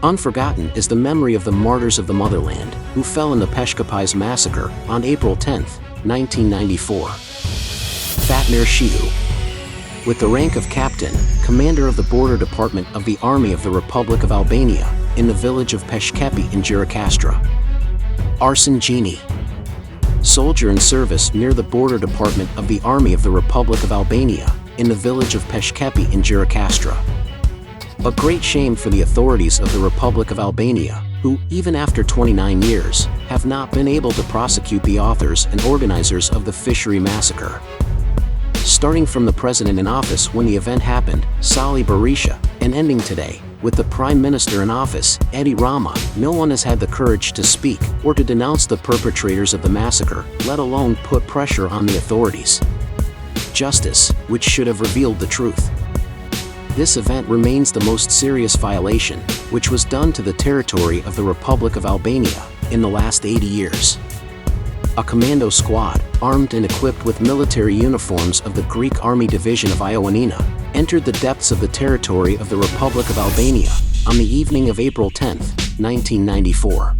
Unforgotten is the memory of the martyrs of the motherland, who fell in the Peshkepi's massacre on April 10, 1994. Fatmir Shehu. With the rank of captain, commander of the border department of the Army of the Republic of Albania, in the village of Peshkepi in Gjirokastra. Arsen Gjini. Soldier in service near the border department of the Army of the Republic of Albania, in the village of Peshkepi in Gjirokastra. A great shame for the authorities of the Republic of Albania, who, even after 29 years, have not been able to prosecute the authors and organizers of the fishery massacre. Starting from the president in office when the event happened, Sali Berisha, and ending today, with the Prime Minister in office, Edi Rama, no one has had the courage to speak or to denounce the perpetrators of the massacre, let alone put pressure on the authorities. Justice, which should have revealed the truth. This event remains the most serious violation, which was done to the territory of the Republic of Albania in the last 80 years. A commando squad, armed and equipped with military uniforms of the Greek Army Division of Ioannina, entered the depths of the territory of the Republic of Albania on the evening of April 10, 1994.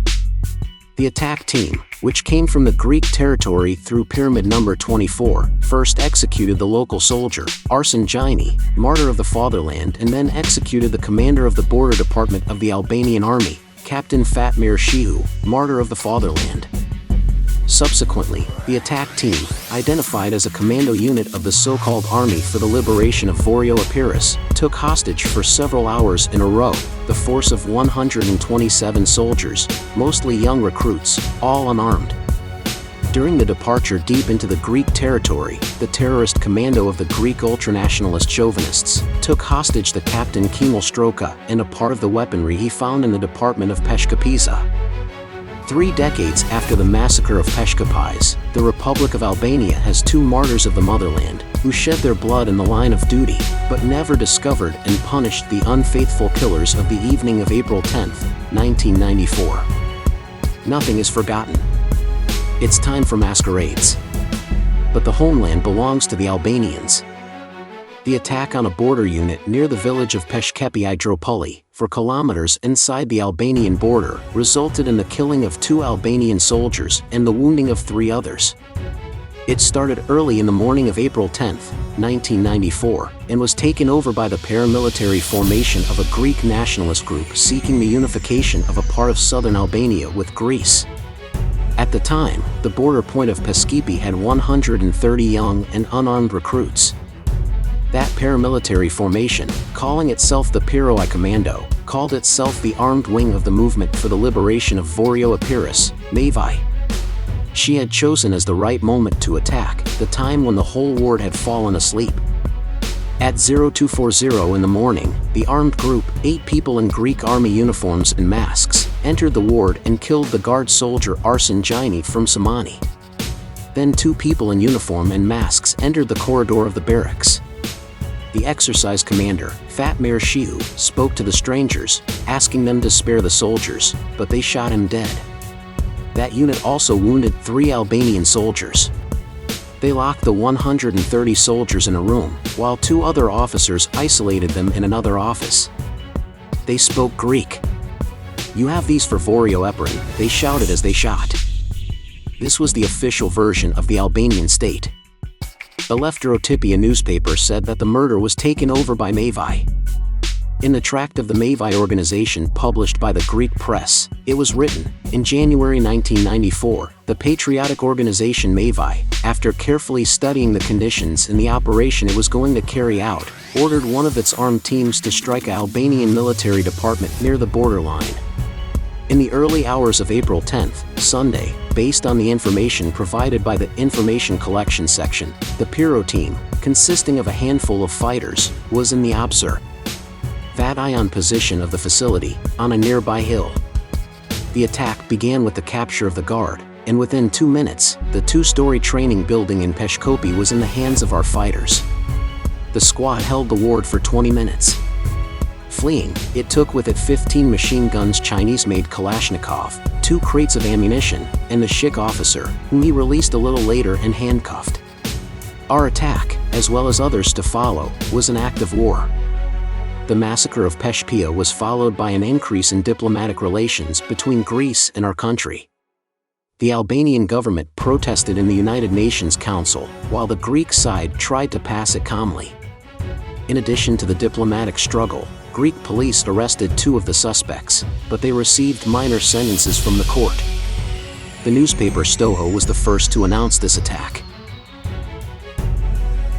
The attack team, which came from the Greek territory through Pyramid No. 24, first executed the local soldier, Arsen Gjini, martyr of the fatherland, and then executed the commander of the border department of the Albanian army, Captain Fatmir Shehu, martyr of the fatherland. Subsequently, the attack team, identified as a commando unit of the so-called Army for the Liberation of Voreo Epirus, took hostage for several hours in a row the force of 127 soldiers, mostly young recruits, all unarmed. During the departure deep into the Greek territory, the terrorist commando of the Greek ultranationalist chauvinists took hostage the captain Kemal Stroka and a part of the weaponry he found in the department of Peshkepi. 3 decades after the massacre of Peshkepis, the Republic of Albania has 2 martyrs of the motherland, who shed their blood in the line of duty, but never discovered and punished the unfaithful killers of the evening of April 10, 1994. Nothing is forgotten. It's time for masquerades. But the homeland belongs to the Albanians. The attack on a border unit near the village of Peshkepi Idropoli, for kilometers inside the Albanian border, resulted in the killing of 2 Albanian soldiers and the wounding of 3 others. It started early in the morning of April 10, 1994, and was taken over by the paramilitary formation of a Greek nationalist group seeking the unification of a part of southern Albania with Greece. At the time, the border point of Peshkepi had 130 young and unarmed recruits. That paramilitary formation, calling itself the Piroi Commando, called itself the armed wing of the Movement for the Liberation of Voreo Epirus, Mavai. She had chosen as the right moment to attack, the time when the whole ward had fallen asleep. At 0240 in the morning, the armed group, 8 people in Greek army uniforms and masks, entered the ward and killed the guard soldier Arsen Gjini from Samani. Then 2 people in uniform and masks entered the corridor of the barracks. The exercise commander, Fatmir Shehu, spoke to the strangers, asking them to spare the soldiers, but they shot him dead. That unit also wounded 3 Albanian soldiers. They locked the 130 soldiers in a room, while 2 other officers isolated them in another office. They spoke Greek. "You have these for Voreo Epirus," they shouted as they shot. This was the official version of the Albanian state. The Lefterotipia newspaper said that the murder was taken over by Mavai. In the tract of the Mavai organization published by the Greek press, it was written, in January 1994, the patriotic organization Mavai, after carefully studying the conditions in the operation it was going to carry out, ordered one of its armed teams to strike an Albanian military department near the borderline. In the early hours of April 10, Sunday, based on the information provided by the Information Collection Section, the Piro team, consisting of a handful of fighters, was in the Obser Vadion position of the facility, on a nearby hill. The attack began with the capture of the guard, and within 2 minutes, the 2-story training building in Peshkepi was in the hands of our fighters. The squad held the ward for 20 minutes. Fleeing, it took with it 15 machine guns, Chinese-made Kalashnikov, 2 crates of ammunition, and the Shik officer, whom he released a little later and handcuffed. Our attack, as well as others to follow, was an act of war. The massacre of Peshkepi was followed by an increase in diplomatic relations between Greece and our country. The Albanian government protested in the United Nations Council, while the Greek side tried to pass it calmly. In addition to the diplomatic struggle, Greek police arrested 2 of the suspects, but they received minor sentences from the court. The newspaper Stoho was the first to announce this attack.